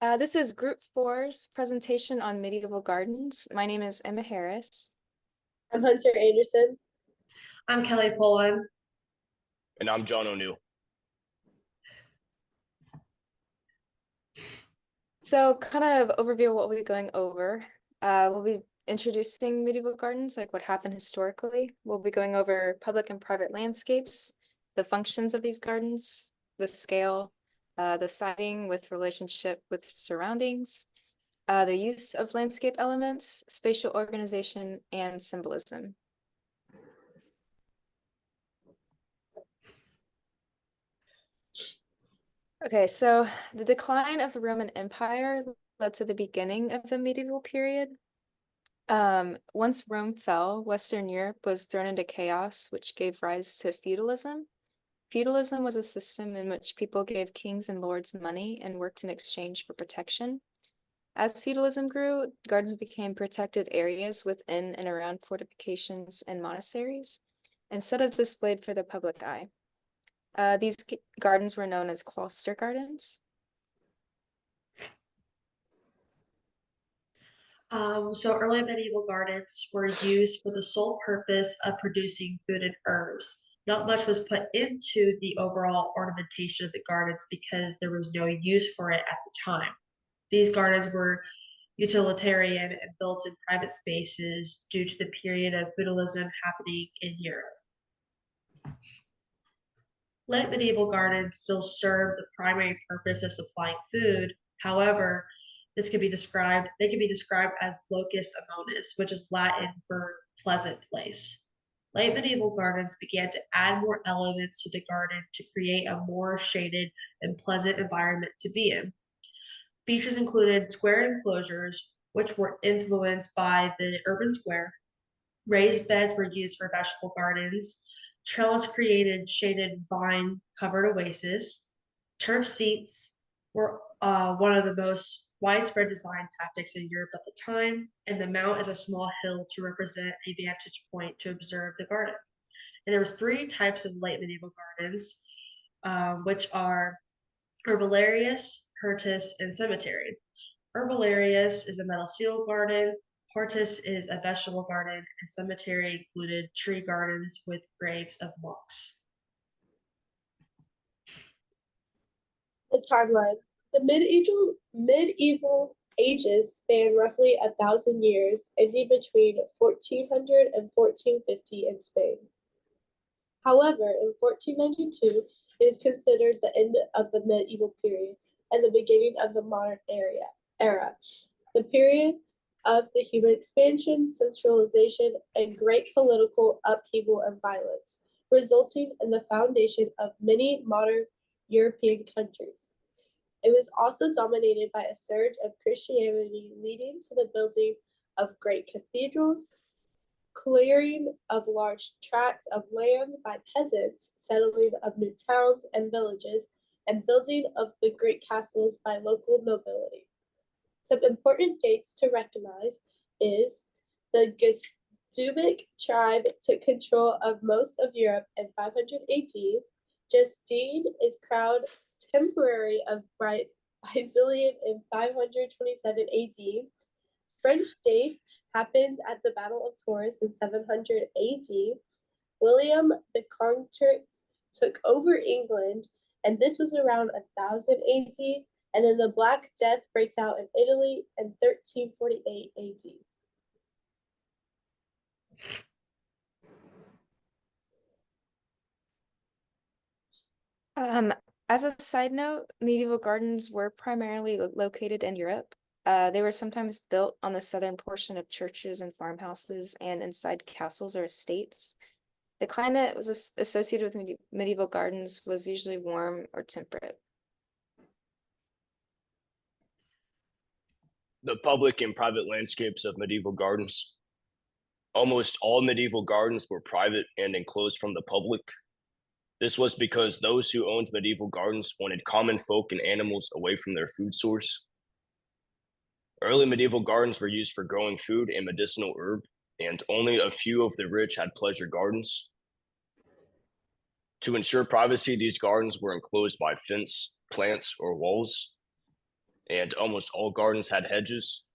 This is Group 4's presentation on medieval gardens. My name is Emma Harris. I'm Hunter Anderson. I'm Kelly Poland. And I'm John O'Neill. So kind of overview of what we'll be going over. We'll be introducing medieval gardens, like what happened historically. We'll be going over public and private landscapes, the functions of these gardens, the scale, the siting with relationship with surroundings, the use of landscape elements, spatial organization, and symbolism. Okay, so the decline of the Roman Empire led to the beginning of the medieval period. Once Rome fell, Western Europe was thrown into chaos, which gave rise to feudalism. Feudalism was a system in which people gave kings and lords money and worked in exchange for protection. As feudalism grew, gardens became protected areas within and around fortifications and monasteries, instead of displayed for the public eye. These gardens were known as cloister gardens. So early medieval gardens were used for the sole purpose of producing food and herbs. Not much was put into the overall ornamentation of the gardens because there was no use for it at the time. These gardens were utilitarian and built in private spaces due to the period of feudalism happening in Europe. Late medieval gardens still serve the primary purpose of supplying food. However, they can be described as locus amonis, which is Latin for pleasant place. Late medieval gardens began to add more elements to the garden to create a more shaded and pleasant environment to be in. Features included square enclosures, which were influenced by the urban square. Raised beds were used for vegetable gardens. Trellis created shaded vine covered oases. Turf seats were one of the most widespread design tactics in Europe at the time, and the mount is a small hill to represent a vantage point to observe the garden. And there was three types of late medieval gardens, which are Herbarius, Hirtus, and Cemetery. Herbarius is a metal seal garden. Hortus is a vegetable garden, and cemetery included tree gardens with graves of monks. The timeline. The medieval ages span roughly 1,000 years, ending between 1400 and 1450 in Spain. However, in 1492, it is considered the end of the medieval period and the beginning of the modern era. The period of the human expansion, centralization, and great political upheaval and violence, resulting in the foundation of many modern European countries. It was also dominated by a surge of Christianity, leading to the building of great cathedrals, clearing of large tracts of land by peasants, settling of new towns and villages, and building of the great castles by local nobility. Some important dates to recognize is the Gustubic tribe took control of most of Europe in 500 AD. Justine is crowned temporary of Basilian in 527 AD. French Date happened at the Battle of Tours in 700 AD. William the Conqueror took over England, and this was around 1000 AD. And then the Black Death breaks out in Italy in 1348 AD. As a side note, medieval gardens were primarily located in Europe. They were sometimes built on the southern portion of churches and farmhouses and inside castles or estates. The climate was associated with medieval gardens was usually warm or temperate. The public and private landscapes of medieval gardens. Almost all medieval gardens were private and enclosed from the public. This was because those who owned medieval gardens wanted common folk and animals away from their food source. Early medieval gardens were used for growing food and medicinal herb, and only a few of the rich had pleasure gardens. To ensure privacy, these gardens were enclosed by fence, plants, or walls. and almost all gardens had hedges.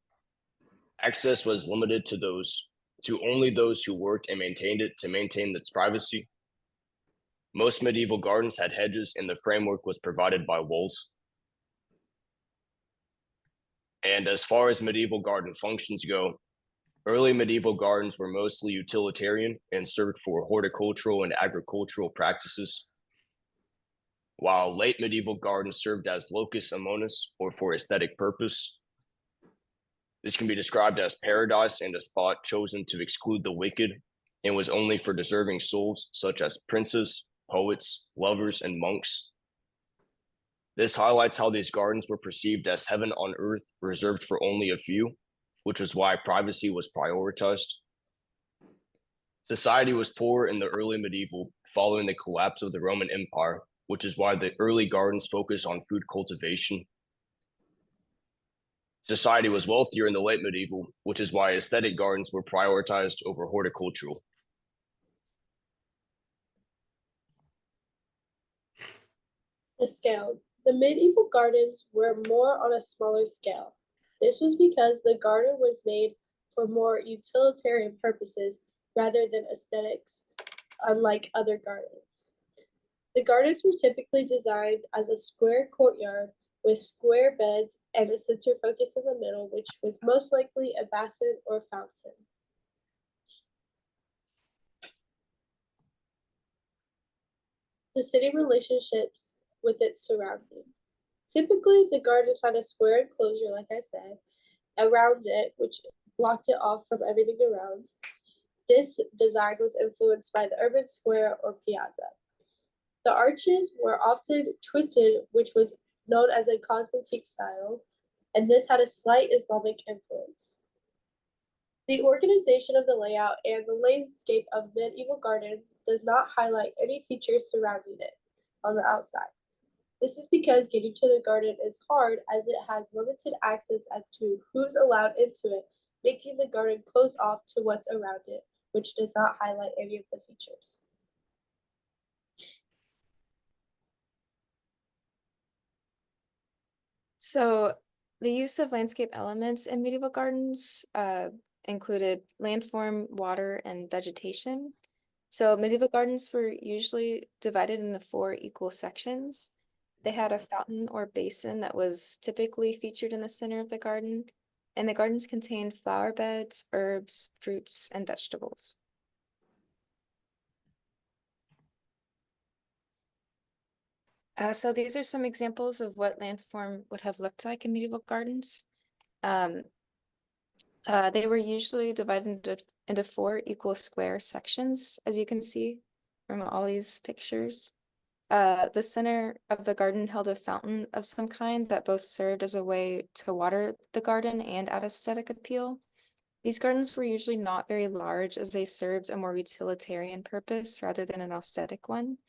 Access was limited to only those who worked and maintained it to maintain its privacy. Most medieval gardens had hedges, and the framework was provided by walls. And as far as medieval garden functions go, early medieval gardens were mostly utilitarian and served for horticultural and agricultural practices, while late medieval gardens served as locus amonis or for aesthetic purpose. This can be described as paradise and a spot chosen to exclude the wicked and was only for deserving souls such as princes, poets, lovers, and monks. This highlights how these gardens were perceived as heaven on earth, reserved for only a few, which is why privacy was prioritized. Society was poor in the early medieval, following the collapse of the Roman Empire, which is why the early gardens focus on food cultivation. Society was wealthier in the late medieval, which is why aesthetic gardens were prioritized over horticultural. The scale. The medieval gardens were more on a smaller scale. This was because the garden was made for more utilitarian purposes rather than aesthetics, unlike other gardens. The gardens were typically designed as a square courtyard with square beds and a center focus in the middle, which was most likely a basin or fountain. The city relationships with its surrounding. Typically, the garden had a square enclosure, like I said, around it, which blocked it off from everything around. This design was influenced by the urban square or piazza. The arches were often twisted, which was known as a cosmetique style, and this had a slight Islamic influence. The organization of the layout and the landscape of medieval gardens does not highlight any features surrounding it on the outside. This is because getting to the garden is hard as it has limited access as to who's allowed into it, making the garden closed off to what's around it, which does not highlight any of the features. So the use of landscape elements in medieval gardens included landform, water, and vegetation. So medieval gardens were usually divided into 4 equal sections. They had a fountain or basin that was typically featured in the center of the garden, and the gardens contained flower beds, herbs, fruits, and vegetables. So these are some examples of what landform would have looked like in medieval gardens. They were usually divided into 4 equal square sections, as you can see from all these pictures. The center of the garden held a fountain of some kind that both served as a way to water the garden and add aesthetic appeal. These gardens were usually not very large as they served a more utilitarian purpose rather than an aesthetic one.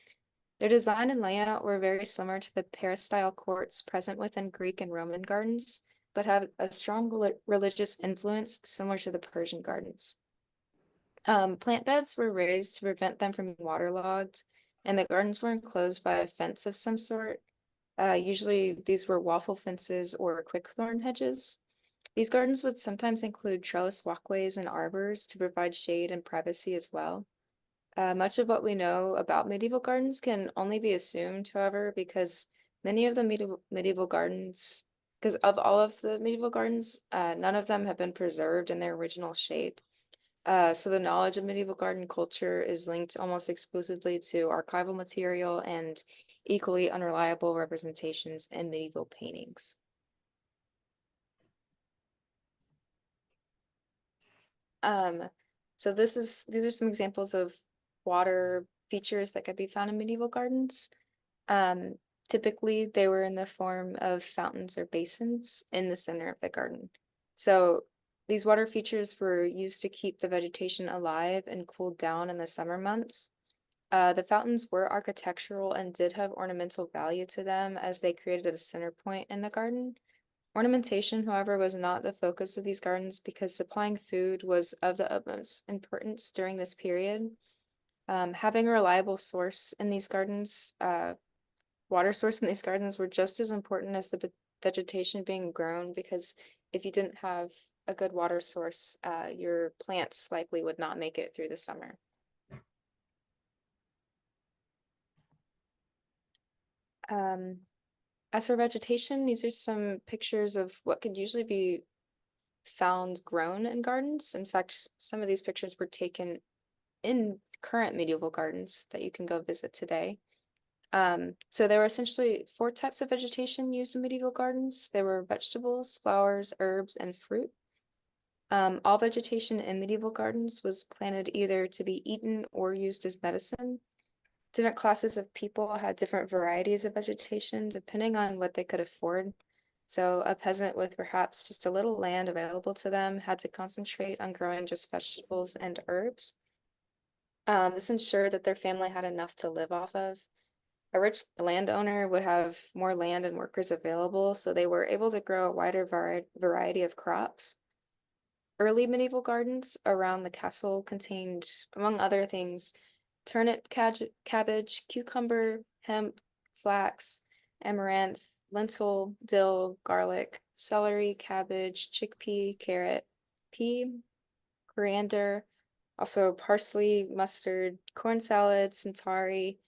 Their design and layout were very similar to the peristyle courts present within Greek and Roman gardens, but had a strong religious influence similar to the Persian gardens. Plant beds were raised to prevent them from being waterlogged, and the gardens were enclosed by a fence of some sort. Usually these were waffle fences or quickthorn hedges. These gardens would sometimes include trellis walkways and arbors to provide shade and privacy as well. Much of what we know about medieval gardens can only be assumed, however, because many of the medieval gardens, because of all of the medieval gardens, none of them have been preserved in their original shape. So the knowledge of medieval garden culture is linked almost exclusively to archival material and equally unreliable representations in medieval paintings. So these are some examples of water features that could be found in medieval gardens. Typically, they were in the form of fountains or basins in the center of the garden. So these water features were used to keep the vegetation alive and cooled down in the summer months. The fountains were architectural and did have ornamental value to them as they created a center point in the garden. Ornamentation, however, was not the focus of these gardens because supplying food was of the utmost importance during this period. Having a reliable source in these gardens, water source in these gardens were just as important as the vegetation being grown, because if you didn't have a good water source, your plants likely would not make it through the summer. As for vegetation, these are some pictures of what could usually be found grown in gardens. In fact, some of these pictures were taken in current medieval gardens that you can go visit today. So there were essentially 4 types of vegetation used in medieval gardens. There were vegetables, flowers, herbs, and fruit. All vegetation in medieval gardens was planted either to be eaten or used as medicine. Different classes of people had different varieties of vegetation depending on what they could afford. So a peasant with perhaps just a little land available to them had to concentrate on growing just vegetables and herbs. This ensured that their family had enough to live off of. A rich landowner would have more land and workers available, so they were able to grow a wider variety of crops. Early medieval gardens around the castle contained, among other things, turnip, cabbage, cucumber, hemp, flax, amaranth, lentil, dill, garlic, celery, cabbage, chickpea, carrot, pea, coriander, also parsley, mustard, corn salad, centauri,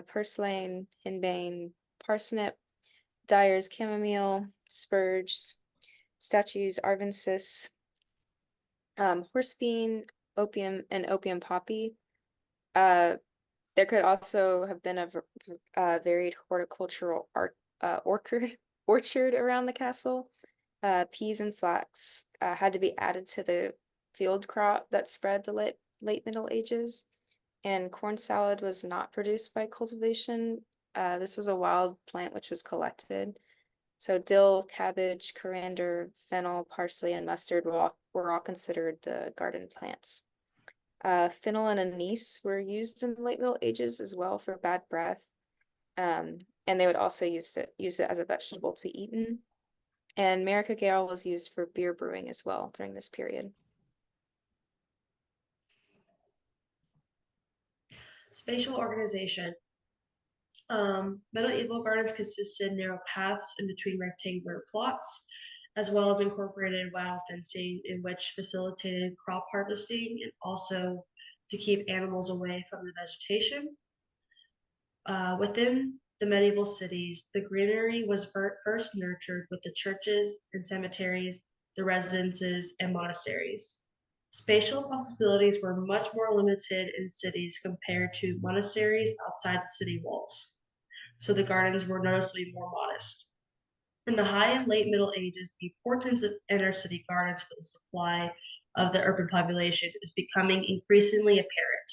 purslane, henbane, parsnip, dyer's chamomile, spurge, statues, arvensis, horsebean, opium, and opium poppy. There could also have been a varied horticultural orchard around the castle. Peas and flax had to be added to the field crop that spread the late Middle Ages, and corn salad was not produced by cultivation. This was a wild plant which was collected. So dill, cabbage, coriander, fennel, parsley, and mustard were all considered the garden plants. Fennel and anise were used in the late Middle Ages as well for bad breath. And they would also use it as a vegetable to be eaten. And America Gale was used for beer brewing as well during this period. Spatial organization. Medieval gardens consisted of narrow paths in between rectangular plots, as well as incorporated wattle fencing, in which facilitated crop harvesting and also to keep animals away from the vegetation. Within the medieval cities, the greenery was first nurtured with the churches and cemeteries, the residences, and monasteries. Spatial possibilities were much more limited in cities compared to monasteries outside the city walls, so the gardens were noticeably more modest. In the high and late Middle Ages, the importance of inner city gardens for the supply of the urban population is becoming increasingly apparent.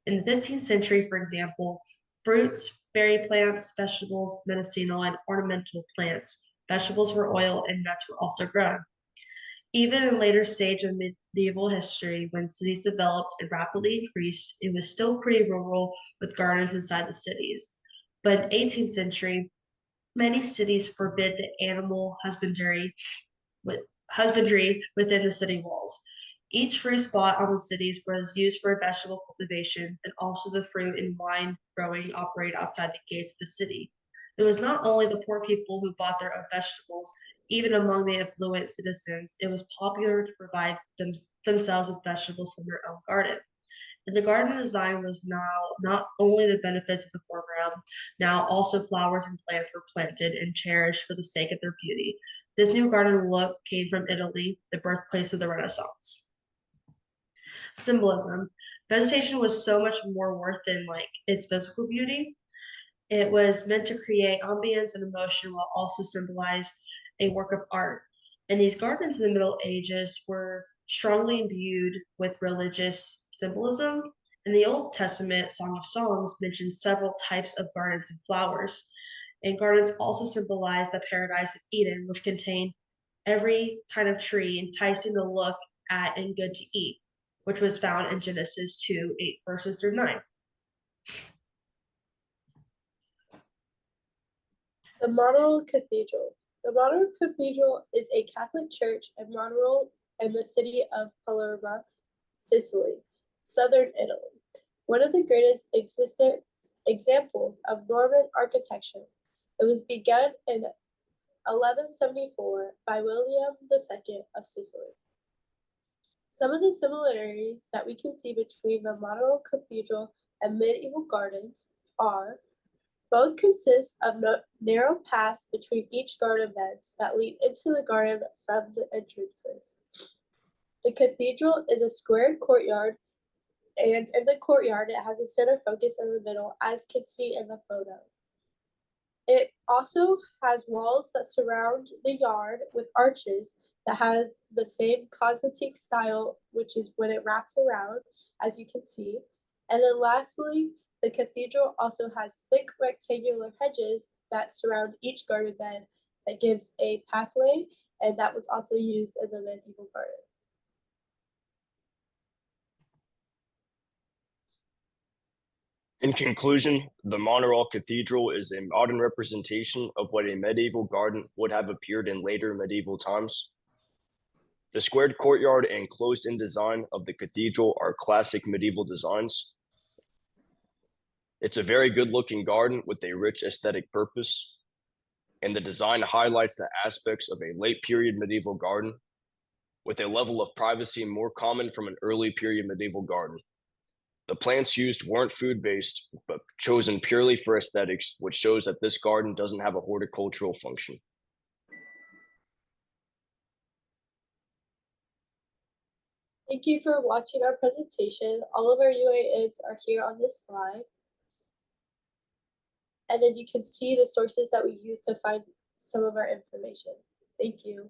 In the 15th century, for example, fruits, berry plants, vegetables, medicinal, and ornamental plants, vegetables for oil, and nuts were also grown. Even in later stage of medieval history, when cities developed and rapidly increased, it was still pretty rural with gardens inside the cities. But in the 18th century, many cities forbid the animal husbandry within the city walls. Each free spot on the cities was used for vegetable cultivation, and also the fruit and wine growing operated outside the gates of the city. It was not only the poor people who bought their own vegetables, even among the affluent citizens, it was popular to provide themselves with vegetables from their own garden. And the garden design was now not only the benefits of the foreground, now also flowers and plants were planted and cherished for the sake of their beauty. This new garden look came from Italy, the birthplace of the Renaissance. Symbolism. Vegetation was so much more worth than its physical beauty. It was meant to create ambience and emotion while also symbolize a work of art. And these gardens in the Middle Ages were strongly imbued with religious symbolism. In the Old Testament, Song of Songs mentions several types of gardens and flowers. And gardens also symbolize the paradise of Eden, which contained every kind of tree enticing to look at and good to eat, which was found in Genesis 2, 8 verses through 9. The Monreale Cathedral. The Monreale Cathedral is a Catholic church in Monreale in the city of Palermo, Sicily, southern Italy. One of the greatest existent examples of Norman architecture. It was begun in 1174 by William II of Sicily. Some of the similarities that we can see between the Monterey Cathedral and medieval gardens are both consist of narrow paths between each garden beds that lead into the garden from the entrances. The cathedral is a squared courtyard, and in the courtyard it has a center focus in the middle, as can see in the photo. It also has walls that surround the yard with arches that have the same cosmetic style, which is when it wraps around, as you can see. And then lastly, the cathedral also has thick rectangular hedges that surround each garden bed that gives a pathway, and that was also used in the medieval garden. In conclusion, the Monterey Cathedral is a modern representation of what a medieval garden would have appeared in later medieval times. The squared courtyard and closed-in design of the cathedral are classic medieval designs. It's a very good-looking garden with a rich aesthetic purpose, and the design highlights the aspects of a late-period medieval garden with a level of privacy more common from an early period medieval garden. The plants used weren't food-based, but chosen purely for aesthetics, which shows that this garden doesn't have a horticultural function. Thank you for watching our presentation. All of our UANs are here on this slide. And then you can see the sources that we use to find some of our information. Thank you.